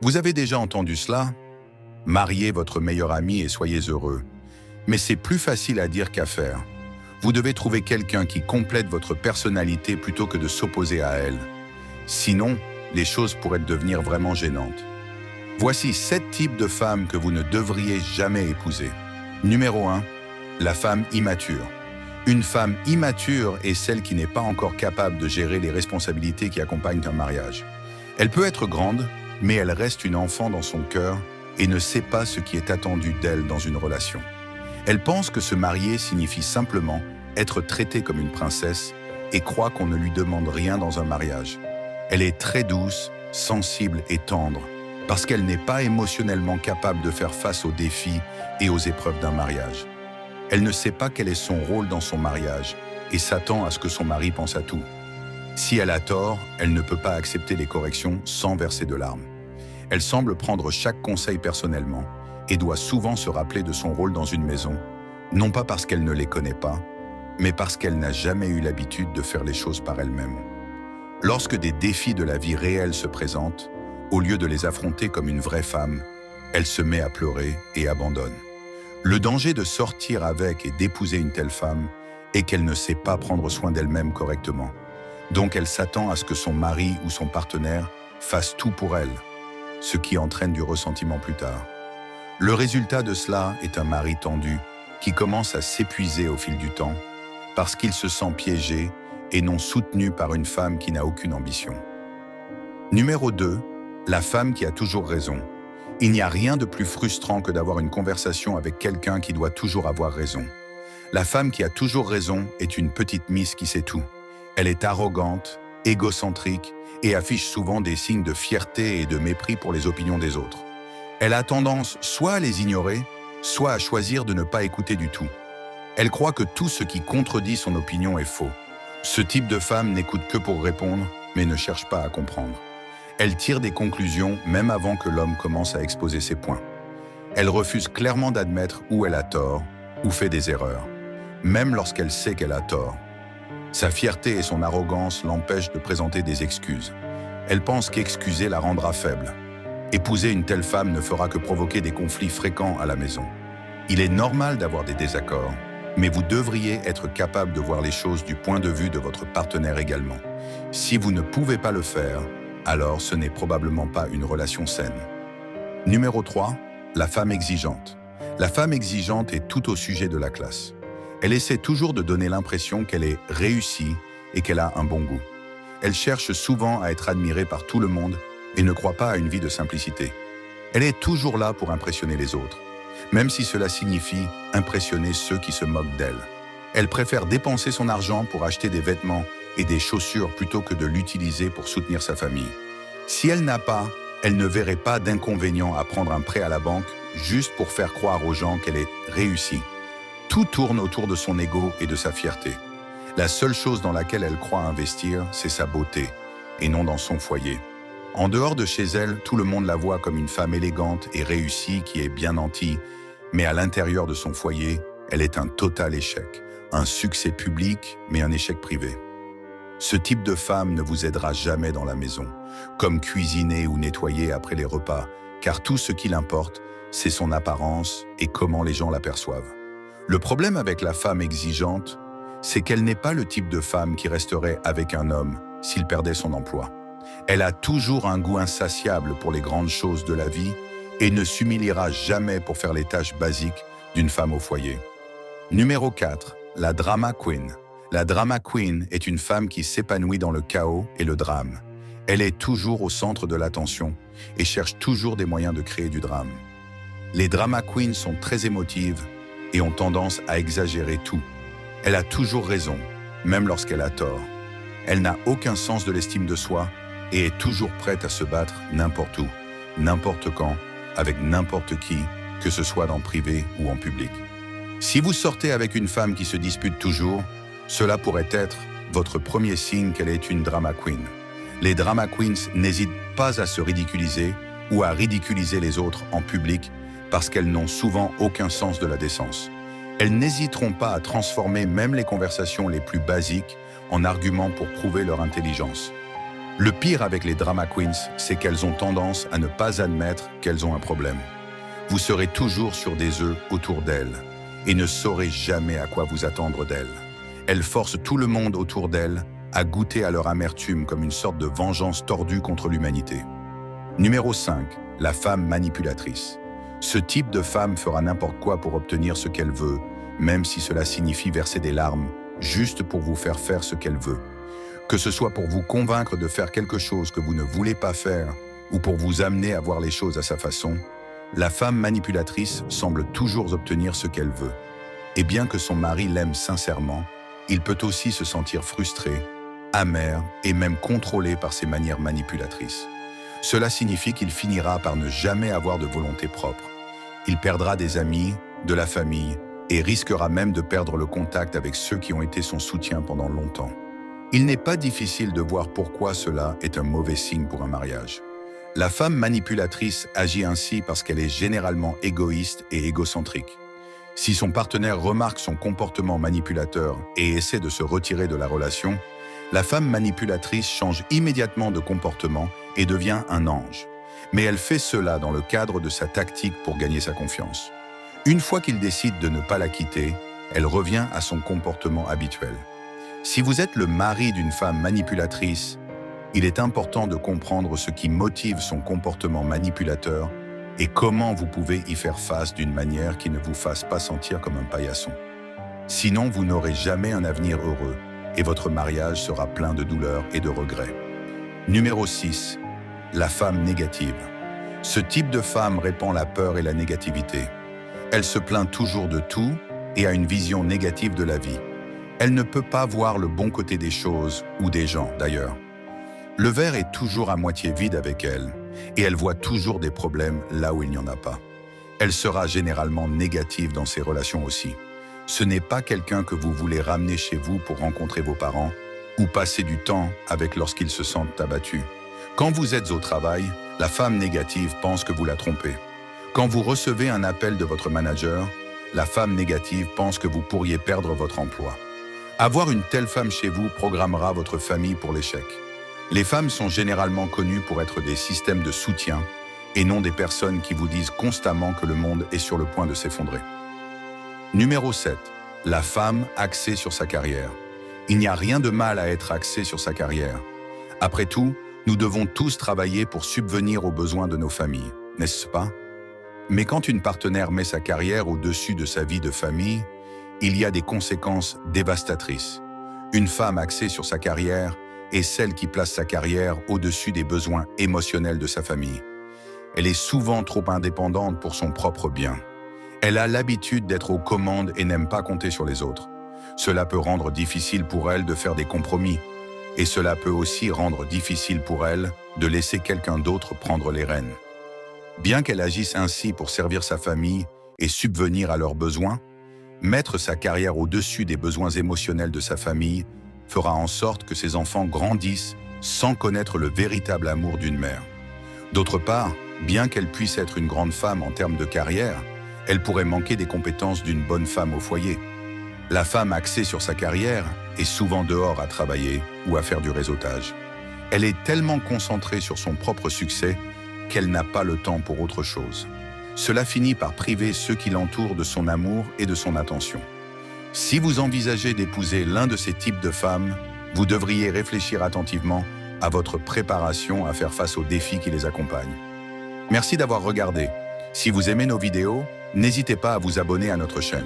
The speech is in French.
Vous avez déjà entendu cela? Mariez votre meilleur ami et soyez heureux. Mais c'est plus facile à dire qu'à faire. Vous devez trouver quelqu'un qui complète votre personnalité plutôt que de s'opposer à elle. Sinon, les choses pourraient devenir vraiment gênantes. Voici 7 types de femmes que vous ne devriez jamais épouser. Numéro 1. La femme immature. Une femme immature est celle qui n'est pas encore capable de gérer les responsabilités qui accompagnent un mariage. Elle peut être grande, mais elle reste une enfant dans son cœur et ne sait pas ce qui est attendu d'elle dans une relation. Elle pense que se marier signifie simplement être traitée comme une princesse et croit qu'on ne lui demande rien dans un mariage. Elle est très douce, sensible et tendre parce qu'elle n'est pas émotionnellement capable de faire face aux défis et aux épreuves d'un mariage. Elle ne sait pas quel est son rôle dans son mariage et s'attend à ce que son mari pense à tout. Si elle a tort, elle ne peut pas accepter les corrections sans verser de larmes. Elle semble prendre chaque conseil personnellement et doit souvent se rappeler de son rôle dans une maison, non pas parce qu'elle ne les connaît pas, mais parce qu'elle n'a jamais eu l'habitude de faire les choses par elle-même. Lorsque des défis de la vie réelle se présentent, au lieu de les affronter comme une vraie femme, elle se met à pleurer et abandonne. Le danger de sortir avec et d'épouser une telle femme est qu'elle ne sait pas prendre soin d'elle-même correctement. Donc elle s'attend à ce que son mari ou son partenaire fasse tout pour elle, ce qui entraîne du ressentiment plus tard. Le résultat de cela est un mari tendu qui commence à s'épuiser au fil du temps parce qu'il se sent piégé et non soutenu par une femme qui n'a aucune ambition. Numéro 2. La femme qui a toujours raison. Il n'y a rien de plus frustrant que d'avoir une conversation avec quelqu'un qui doit toujours avoir raison. La femme qui a toujours raison est une petite miss qui sait tout. Elle est arrogante, égocentrique et affiche souvent des signes de fierté et de mépris pour les opinions des autres. Elle a tendance soit à les ignorer, soit à choisir de ne pas écouter du tout. Elle croit que tout ce qui contredit son opinion est faux. Ce type de femme n'écoute que pour répondre, mais ne cherche pas à comprendre. Elle tire des conclusions même avant que l'homme commence à exposer ses points. Elle refuse clairement d'admettre où elle a tort ou fait des erreurs, même lorsqu'elle sait qu'elle a tort. Sa fierté et son arrogance l'empêchent de présenter des excuses. Elle pense qu'excuser la rendra faible. Épouser une telle femme ne fera que provoquer des conflits fréquents à la maison. Il est normal d'avoir des désaccords, mais vous devriez être capable de voir les choses du point de vue de votre partenaire également. Si vous ne pouvez pas le faire, alors ce n'est probablement pas une relation saine. Numéro 3. La femme exigeante. La femme exigeante est tout au sujet de la classe. Elle essaie toujours de donner l'impression qu'elle est réussie et qu'elle a un bon goût. Elle cherche souvent à être admirée par tout le monde et ne croit pas à une vie de simplicité. Elle est toujours là pour impressionner les autres, même si cela signifie impressionner ceux qui se moquent d'elle. Elle préfère dépenser son argent pour acheter des vêtements et des chaussures plutôt que de l'utiliser pour soutenir sa famille. Si elle n'a pas, elle ne verrait pas d'inconvénient à prendre un prêt à la banque juste pour faire croire aux gens qu'elle est réussie. Tout tourne autour de son ego et de sa fierté. La seule chose dans laquelle elle croit investir, c'est sa beauté, et non dans son foyer. En dehors de chez elle, tout le monde la voit comme une femme élégante et réussie qui est bien nantie, mais à l'intérieur de son foyer, elle est un total échec. Un succès public, mais un échec privé. Ce type de femme ne vous aidera jamais dans la maison, comme cuisiner ou nettoyer après les repas, car tout ce qui l'importe, c'est son apparence et comment les gens l'aperçoivent. Le problème avec la femme exigeante, c'est qu'elle n'est pas le type de femme qui resterait avec un homme s'il perdait son emploi. Elle a toujours un goût insatiable pour les grandes choses de la vie et ne s'humiliera jamais pour faire les tâches basiques d'une femme au foyer. Numéro 4. La drama queen. La drama queen est une femme qui s'épanouit dans le chaos et le drame. Elle est toujours au centre de l'attention et cherche toujours des moyens de créer du drame. Les drama queens sont très émotives et ont tendance à exagérer tout. Elle a toujours raison, même lorsqu'elle a tort. Elle n'a aucun sens de l'estime de soi et est toujours prête à se battre n'importe où, n'importe quand, avec n'importe qui, que ce soit dans le privé ou en public. Si vous sortez avec une femme qui se dispute toujours, cela pourrait être votre premier signe qu'elle est une drama queen. Les drama queens n'hésitent pas à se ridiculiser ou à ridiculiser les autres en public parce qu'elles n'ont souvent aucun sens de la décence. Elles n'hésiteront pas à transformer même les conversations les plus basiques en arguments pour prouver leur intelligence. Le pire avec les drama queens, c'est qu'elles ont tendance à ne pas admettre qu'elles ont un problème. Vous serez toujours sur des œufs autour d'elles et ne saurez jamais à quoi vous attendre d'elles. Elles forcent tout le monde autour d'elles à goûter à leur amertume comme une sorte de vengeance tordue contre l'humanité. Numéro 5. La femme manipulatrice. Ce type de femme fera n'importe quoi pour obtenir ce qu'elle veut, même si cela signifie verser des larmes, juste pour vous faire faire ce qu'elle veut. Que ce soit pour vous convaincre de faire quelque chose que vous ne voulez pas faire, ou pour vous amener à voir les choses à sa façon, la femme manipulatrice semble toujours obtenir ce qu'elle veut. Et bien que son mari l'aime sincèrement, il peut aussi se sentir frustré, amer et même contrôlé par ses manières manipulatrices. Cela signifie qu'il finira par ne jamais avoir de volonté propre. Il perdra des amis, de la famille et risquera même de perdre le contact avec ceux qui ont été son soutien pendant longtemps. Il n'est pas difficile de voir pourquoi cela est un mauvais signe pour un mariage. La femme manipulatrice agit ainsi parce qu'elle est généralement égoïste et égocentrique. Si son partenaire remarque son comportement manipulateur et essaie de se retirer de la relation, la femme manipulatrice change immédiatement de comportement et devient un ange. Mais elle fait cela dans le cadre de sa tactique pour gagner sa confiance. Une fois qu'il décide de ne pas la quitter, elle revient à son comportement habituel. Si vous êtes le mari d'une femme manipulatrice, il est important de comprendre ce qui motive son comportement manipulateur et comment vous pouvez y faire face d'une manière qui ne vous fasse pas sentir comme un paillasson. Sinon, vous n'aurez jamais un avenir heureux et votre mariage sera plein de douleurs et de regrets. Numéro 6. La femme négative. Ce type de femme répand la peur et la négativité. Elle se plaint toujours de tout et a une vision négative de la vie. Elle ne peut pas voir le bon côté des choses ou des gens, d'ailleurs. Le verre est toujours à moitié vide avec elle, et elle voit toujours des problèmes là où il n'y en a pas. Elle sera généralement négative dans ses relations aussi. Ce n'est pas quelqu'un que vous voulez ramener chez vous pour rencontrer vos parents ou passer du temps avec lorsqu'ils se sentent abattus. Quand vous êtes au travail, la femme négative pense que vous la trompez. Quand vous recevez un appel de votre manager, la femme négative pense que vous pourriez perdre votre emploi. Avoir une telle femme chez vous programmera votre famille pour l'échec. Les femmes sont généralement connues pour être des systèmes de soutien et non des personnes qui vous disent constamment que le monde est sur le point de s'effondrer. Numéro 7. La femme axée sur sa carrière. Il n'y a rien de mal à être axé sur sa carrière. Après tout, nous devons tous travailler pour subvenir aux besoins de nos familles, n'est-ce pas? Mais quand une partenaire met sa carrière au-dessus de sa vie de famille, il y a des conséquences dévastatrices. Une femme axée sur sa carrière est celle qui place sa carrière au-dessus des besoins émotionnels de sa famille. Elle est souvent trop indépendante pour son propre bien. Elle a l'habitude d'être aux commandes et n'aime pas compter sur les autres. Cela peut rendre difficile pour elle de faire des compromis. Et cela peut aussi rendre difficile pour elle de laisser quelqu'un d'autre prendre les rênes. Bien qu'elle agisse ainsi pour servir sa famille et subvenir à leurs besoins, mettre sa carrière au-dessus des besoins émotionnels de sa famille fera en sorte que ses enfants grandissent sans connaître le véritable amour d'une mère. D'autre part, bien qu'elle puisse être une grande femme en termes de carrière, elle pourrait manquer des compétences d'une bonne femme au foyer. La femme axée sur sa carrière est souvent dehors à travailler ou à faire du réseautage. Elle est tellement concentrée sur son propre succès qu'elle n'a pas le temps pour autre chose. Cela finit par priver ceux qui l'entourent de son amour et de son attention. Si vous envisagez d'épouser l'un de ces types de femmes, vous devriez réfléchir attentivement à votre préparation à faire face aux défis qui les accompagnent. Merci d'avoir regardé. Si vous aimez nos vidéos, n'hésitez pas à vous abonner à notre chaîne.